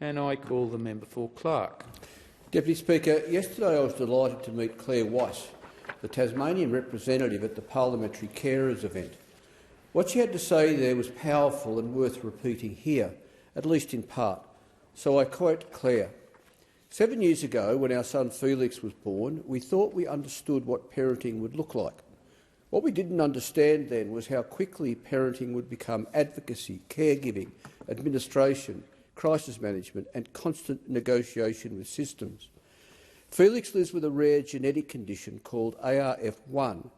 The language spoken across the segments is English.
And I call the member for Clark. Deputy Speaker, yesterday I was delighted to meet Claire Weiss, the Tasmanian representative at the Parliamentary Carers event. What she had to say there was powerful and worth repeating here, at least in part. So I quote Claire. 7 years ago, when our son Felix was born, we thought we understood what parenting would look like. What we didn't understand then was how quickly parenting would become advocacy, caregiving, administration, crisis management and constant negotiation with systems. Felix lives with a rare genetic condition called ARF1,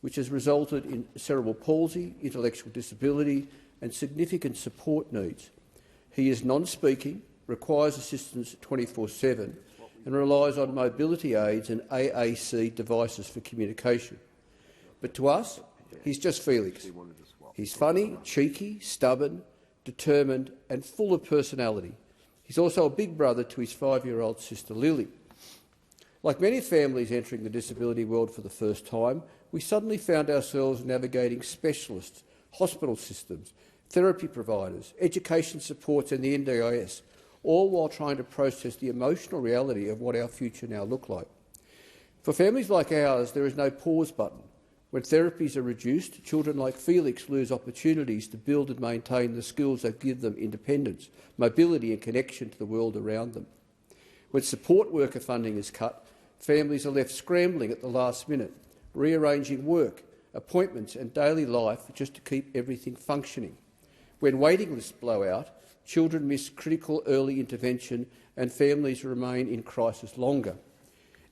which has resulted in cerebral palsy, intellectual disability and significant support needs. He is non-speaking, requires assistance 24/7 and relies on mobility aids and AAC devices for communication. But to us, he's just Felix. He's funny, cheeky, stubborn, determined and full of personality. He's also a big brother to his 5-year-old sister Lily. Like many families entering the disability world for the first time, we suddenly found ourselves navigating specialists, hospital systems, therapy providers, education supports and the NDIS, all while trying to process the emotional reality of what our future now look like. For families like ours, there is no pause button. When therapies are reduced, children like Felix lose opportunities to build and maintain the skills that give them independence, mobility and connection to the world around them. When support worker funding is cut, families are left scrambling at the last minute, rearranging work, appointments and daily life just to keep everything functioning. When waiting lists blow out, children miss critical early intervention and families remain in crisis longer.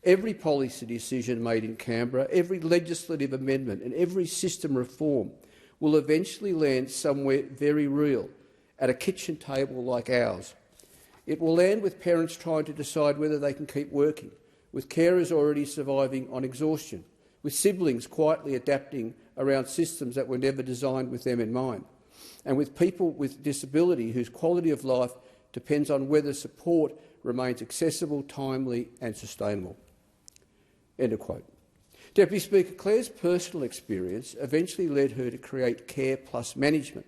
Every policy decision made in Canberra, every legislative amendment and every system reform will eventually land somewhere very real, at a kitchen table like ours. It will land with parents trying to decide whether they can keep working, with carers already surviving on exhaustion, with siblings quietly adapting around systems that were never designed with them in mind, and with people with disability whose quality of life depends on whether support remains accessible, timely and sustainable. End of quote. Deputy Speaker, Claire's personal experience eventually led her to create Care Plus Management,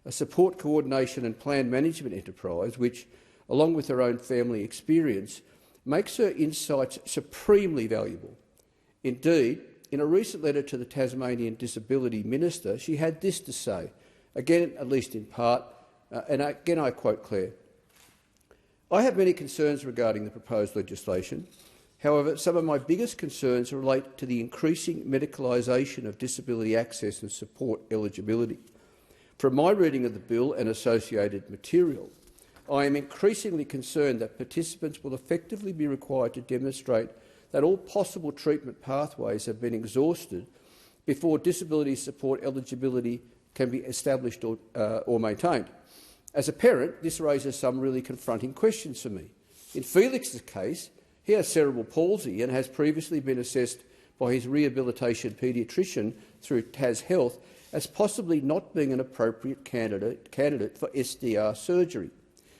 a support coordination and plan management enterprise which, along with her own family experience, makes her insights supremely valuable. Indeed, in a recent letter to the Tasmanian Disability Minister, she had this to say, again, at least in part, and again I quote Claire, "I have many concerns regarding the proposed legislation. However, some of my biggest concerns relate to the increasing medicalisation of disability access and support eligibility. From my reading of the bill and associated material, I am increasingly concerned that participants will effectively be required to demonstrate that all possible treatment pathways have been exhausted before disability support eligibility can be established or maintained. As a parent, this raises some really confronting questions for me. In Felix's case, he has cerebral palsy and has previously been assessed by his rehabilitation paediatrician through Tas Health as possibly not being an appropriate candidate for SDR surgery.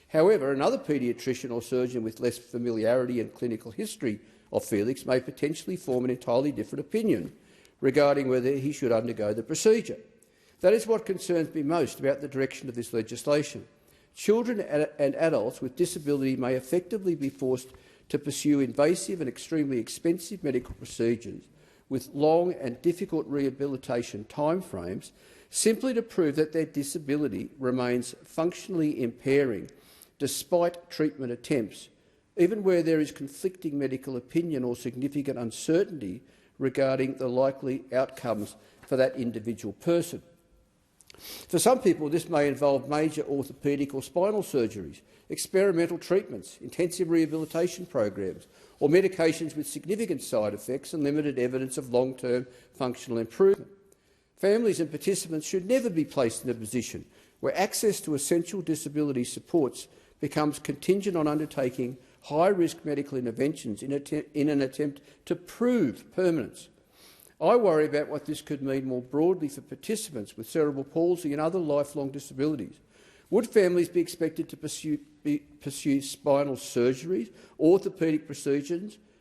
However, another paediatrician or surgeon with less familiarity and clinical history of Felix may potentially form an entirely different opinion regarding whether he should undergo the procedure. That is what concerns me most about the direction of this legislation. Children and adults with disability may effectively be forced to pursue invasive and extremely expensive medical procedures with long and difficult rehabilitation timeframes simply to prove that their disability remains functionally impairing despite treatment attempts, even where there is conflicting medical opinion or significant uncertainty regarding the likely outcomes for that individual person. For some people, this may involve major orthopaedic or spinal surgeries, experimental treatments, intensive rehabilitation programs, or medications with significant side effects and limited evidence of long-term functional improvement. Families and participants should never be placed in a position where access to essential disability supports becomes contingent on undertaking high-risk medical interventions in an attempt to prove permanence. I worry about what this could mean more broadly for participants with cerebral palsy and other lifelong disabilities. Would families be expected to pursue spinal surgeries, orthopaedic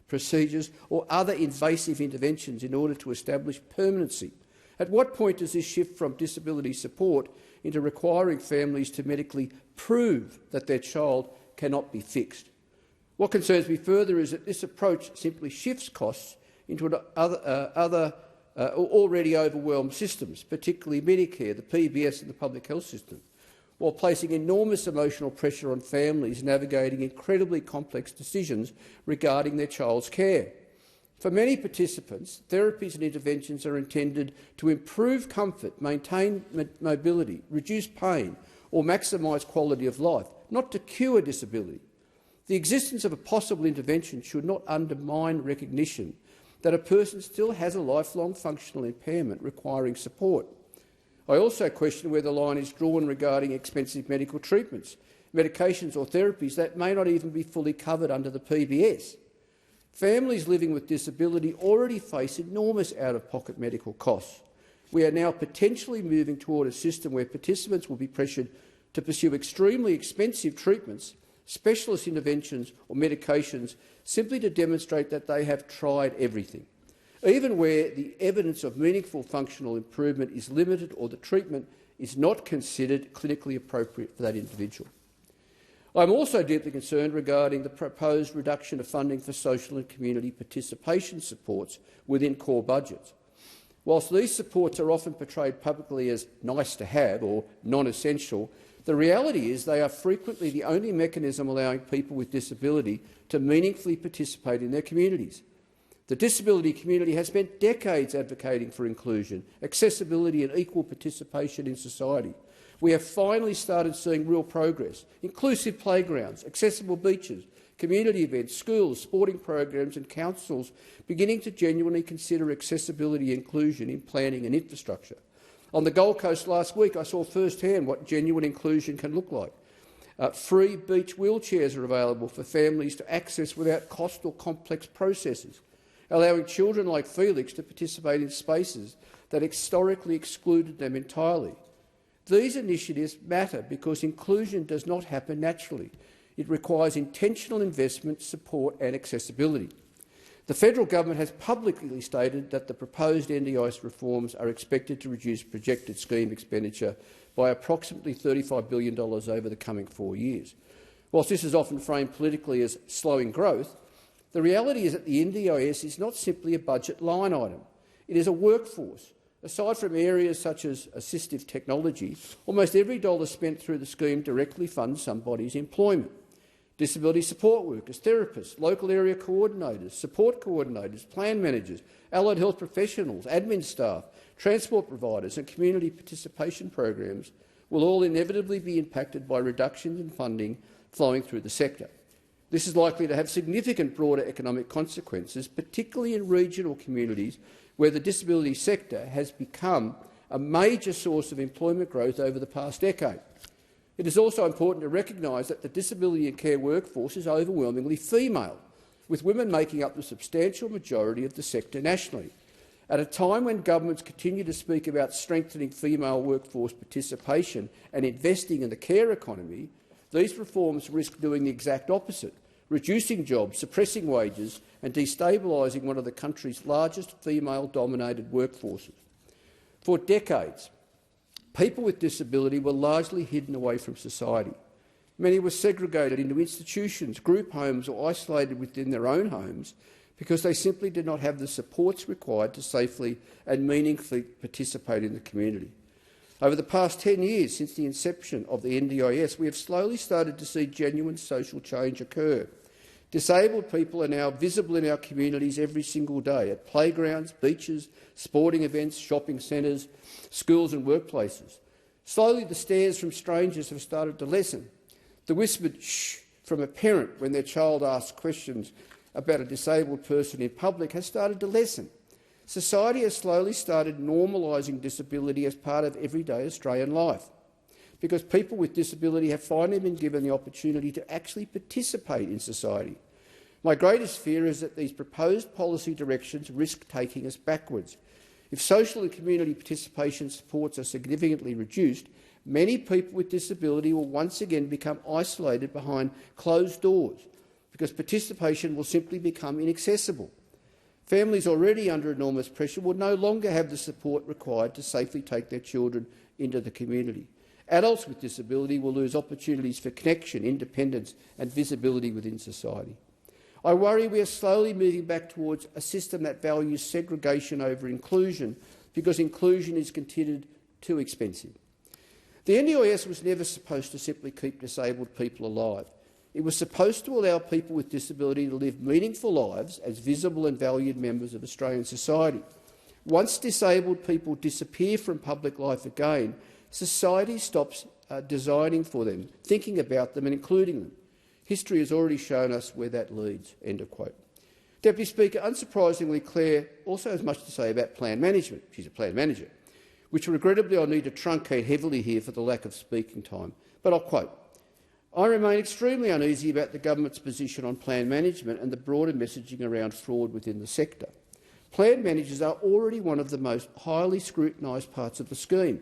procedures or other invasive interventions in order to establish permanency? At what point does this shift from disability support into requiring families to medically prove that their child cannot be fixed. What concerns me further is that this approach simply shifts costs into other already overwhelmed systems, particularly Medicare, the PBS and the public health system, while placing enormous emotional pressure on families navigating incredibly complex decisions regarding their child's care. For many participants, therapies and interventions are intended to improve comfort, maintain mobility, reduce pain or maximise quality of life, not to cure disability. The existence of a possible intervention should not undermine recognition that a person still has a lifelong functional impairment requiring support. I also question where the line is drawn regarding expensive medical treatments, medications or therapies that may not even be fully covered under the PBS. Families living with disability already face enormous out-of-pocket medical costs. We are now potentially moving toward a system where participants will be pressured to pursue extremely expensive treatments, specialist interventions or medications simply to demonstrate that they have tried everything, even where the evidence of meaningful functional improvement is limited or the treatment is not considered clinically appropriate for that individual. I am also deeply concerned regarding the proposed reduction of funding for social and community participation supports within core budgets. Whilst these supports are often portrayed publicly as nice to have or non-essential, the reality is they are frequently the only mechanism allowing people with disability to meaningfully participate in their communities. The disability community has spent decades advocating for inclusion, accessibility and equal participation in society. We have finally started seeing real progress: inclusive playgrounds, accessible beaches, community events, schools, sporting programs and councils beginning to genuinely consider accessibility and inclusion in planning and infrastructure. On the Gold Coast last week, I saw firsthand what genuine inclusion can look like. Free beach wheelchairs are available for families to access without cost or complex processes, allowing children like Felix to participate in spaces that historically excluded them entirely. These initiatives matter because inclusion does not happen naturally. It requires intentional investment, support and accessibility. The federal government has publicly stated that the proposed NDIS reforms are expected to reduce projected scheme expenditure by approximately $35 billion over the coming 4 years. Whilst this is often framed politically as slowing growth, the reality is that the NDIS is not simply a budget line item. It is a workforce. Aside from areas such as assistive technology, almost every dollar spent through the scheme directly funds somebody's employment. Disability support workers, therapists, local area coordinators, support coordinators, plan managers, allied health professionals, admin staff, transport providers and community participation programs will all inevitably be impacted by reductions in funding flowing through the sector. This is likely to have significant broader economic consequences, particularly in regional communities where the disability sector has become a major source of employment growth over the past decade. It is also important to recognise that the disability and care workforce is overwhelmingly female, with women making up the substantial majority of the sector nationally. At a time when governments continue to speak about strengthening female workforce participation and investing in the care economy, these reforms risk doing the exact opposite, reducing jobs, suppressing wages and destabilising one of the country's largest female-dominated workforces. For decades, people with disability were largely hidden away from society. Many were segregated into institutions, group homes or isolated within their own homes because they simply did not have the supports required to safely and meaningfully participate in the community. Over the past 10 years since the inception of the NDIS, we have slowly started to see genuine social change occur. Disabled people are now visible in our communities every single day at playgrounds, beaches, sporting events, shopping centres, schools and workplaces. Slowly the stares from strangers have started to lessen. The whispered shh from a parent when their child asks questions about a disabled person in public has started to lessen. Society has slowly started normalising disability as part of everyday Australian life, because people with disability have finally been given the opportunity to actually participate in society. My greatest fear is that these proposed policy directions risk taking us backwards. If social and community participation supports are significantly reduced, many people with disability will once again become isolated behind closed doors, because participation will simply become inaccessible. Families already under enormous pressure will no longer have the support required to safely take their children into the community. Adults with disability will lose opportunities for connection, independence and visibility within society. I worry we are slowly moving back towards a system that values segregation over inclusion because inclusion is considered too expensive. The NDIS was never supposed to simply keep disabled people alive. It was supposed to allow people with disability to live meaningful lives as visible and valued members of Australian society. Once disabled people disappear from public life again, society stops designing for them, thinking about them and including them. History has already shown us where that leads." End of quote. Deputy Speaker, unsurprisingly, Claire also has much to say about plan management. She's a plan manager, which regrettably I need to truncate heavily here for the lack of speaking time. But I'll quote, "I remain extremely uneasy about the government's position on plan management and the broader messaging around fraud within the sector. Plan managers are already one of the most highly scrutinised parts of the scheme.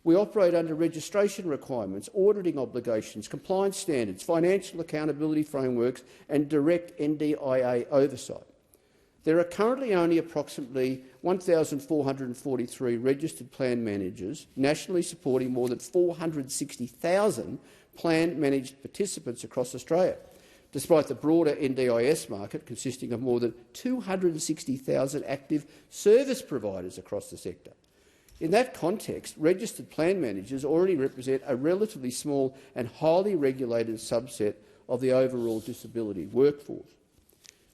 We operate under registration requirements, auditing obligations, compliance standards, financial accountability frameworks and direct NDIA oversight. There are currently only approximately 1,443 registered plan managers, nationally supporting more than 460,000 plan-managed participants across Australia, despite the broader NDIS market consisting of more than 260,000 active service providers across the sector. In that context, registered plan managers already represent a relatively small and highly regulated subset of the overall disability workforce.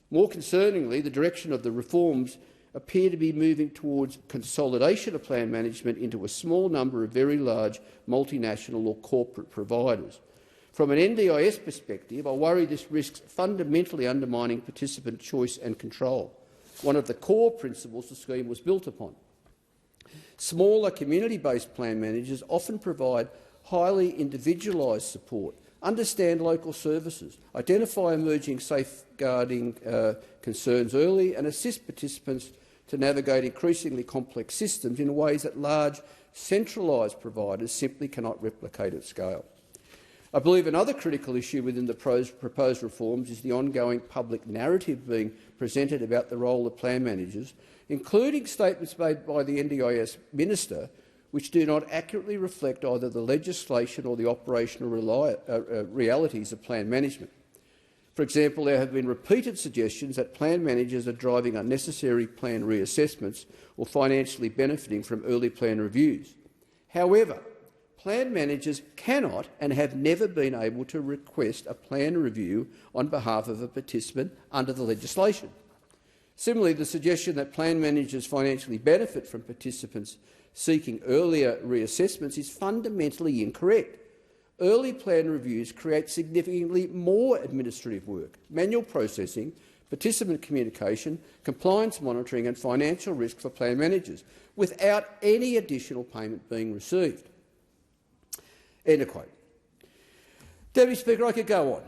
More concerningly, the direction of the reforms appear to be moving towards consolidation of plan management into a small number of very large multinational or corporate providers. From an NDIS perspective, I worry this risks fundamentally undermining participant choice and control, one of the core principles the scheme was built upon. Smaller community-based plan managers often provide highly individualised support, understand local services, identify emerging safeguarding concerns early and assist participants to navigate increasingly complex systems in ways that large, centralised providers simply cannot replicate at scale. I believe another critical issue within the proposed reforms is the ongoing public narrative being presented about the role of plan managers, including statements made by the NDIS minister which do not accurately reflect either the legislation or the operational realities of plan management. For example, there have been repeated suggestions that plan managers are driving unnecessary plan reassessments or financially benefiting from early plan reviews. However, plan managers cannot and have never been able to request a plan review on behalf of a participant under the legislation. Similarly, the suggestion that plan managers financially benefit from participants seeking earlier reassessments is fundamentally incorrect. Early plan reviews create significantly more administrative work, manual processing, participant communication, compliance monitoring and financial risk for plan managers, without any additional payment being received." End of quote. Deputy Speaker, I could go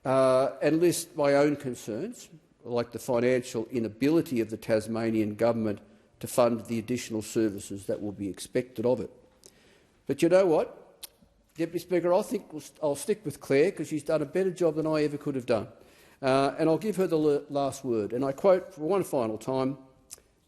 on and list my own concerns, like the financial inability of the Tasmanian government to fund the additional services that will be expected of it. But you know what, Deputy Speaker, I think I'll stick with Claire because she's done a better job than I ever could have done. And I'll give her the last word. And I quote for one final time.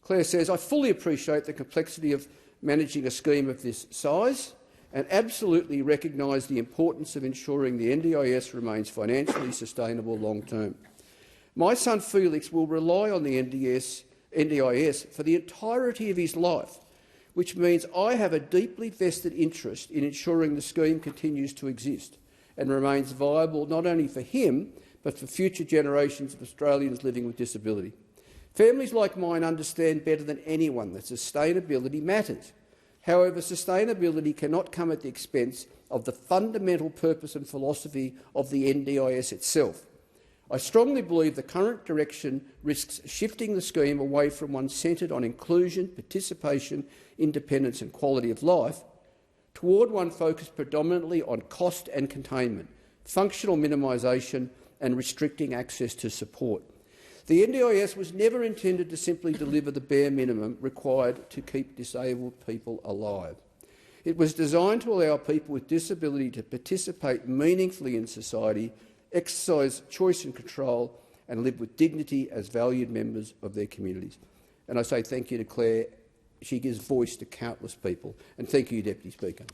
Claire says, "I fully appreciate the complexity of managing a scheme of this size and absolutely recognise the importance of ensuring the NDIS remains financially sustainable long term. My son Felix will rely on the NDIS for the entirety of his life, which means I have a deeply vested interest in ensuring the scheme continues to exist and remains viable not only for him but for future generations of Australians living with disability. Families like mine understand better than anyone that sustainability matters. However, sustainability cannot come at the expense of the fundamental purpose and philosophy of the NDIS itself. I strongly believe the current direction risks shifting the scheme away from one centred on inclusion, participation, independence and quality of life toward one focused predominantly on cost and containment, functional minimisation and restricting access to support. The NDIS was never intended to simply deliver the bare minimum required to keep disabled people alive. It was designed to allow people with disability to participate meaningfully in society, exercise choice and control and live with dignity as valued members of their communities. And I say thank you to Claire. She gives voice to countless people. And thank you, Deputy Speaker.